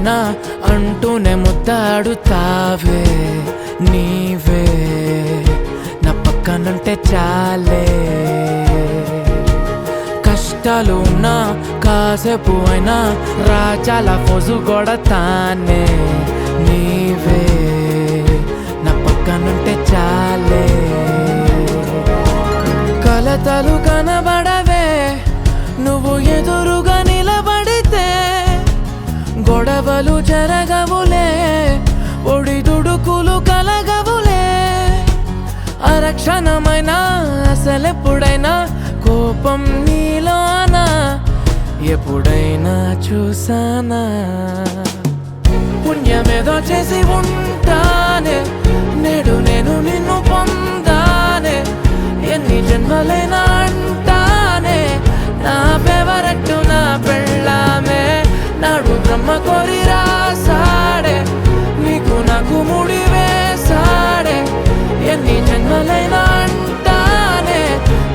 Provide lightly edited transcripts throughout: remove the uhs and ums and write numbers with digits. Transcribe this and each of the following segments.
ఉన్నా అంటూనే ముద్దాడుతావే నీవే నా పక్కనుంటే చాలే కష్టాలు ఉన్నా కాసేపు అయినా రాజాల ఫోజు కొడతానే నీవే నా పక్కనుంటే చాలే కలతలు కనబడవే నువ్వు ఎదురుగా నిలబడితే గొడవలు జరగవులే ఒడిదుడుకులు కలగవులే అరక్షణమైనా అసలెప్పుడైనా కోపం నీలోనా ఎప్పుడైనా చూసానా పుణ్యమేదో చేసి ఉంటానే నేడు నేను నిన్ను పొందానే ఎన్ని జన్మలైనా అంటానే నా ఫేవరెట్ నా పెళ్ళామే నాడు బ్రహ్మ కోరి రాసాడే నీకు నాకు ముడి వేసాడే ఎన్ని జన్మలైనా అంటానే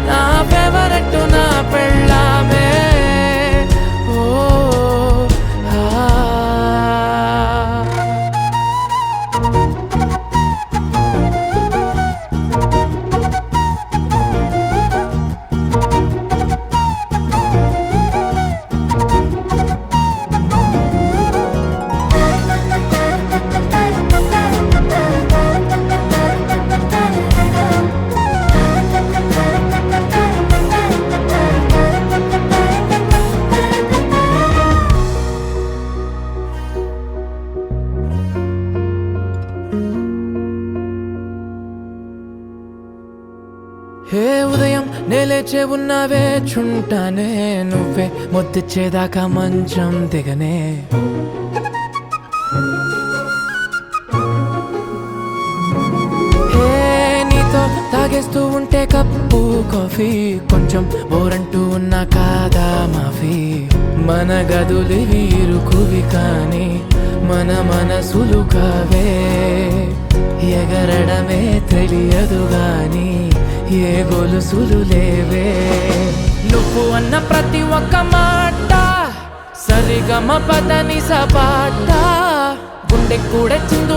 నా ఫేవరెట్ నా పెళ్ళామే ఓ హే ఉదయం నేలేచే ఉన్నావే చుంటానే నువ్వే ముద్దిచ్చేదాకా మంచం దిగనే హే నీతో తాగేస్తూ ఉంటే కప్పు కాఫీ కొంచెం బోరంటూ ఉన్నా కాదా మాఫీ మన గదులివి ఇరుకువి కానీ మన మనసులు కావే ఎగరడమే తెలియదు గాని ఏ గొలుసులు లేవే నువ్వు అన్న ప్రతి ఒక్క మాట సరిగమ పదని సపాట గుండె కూడా చిందు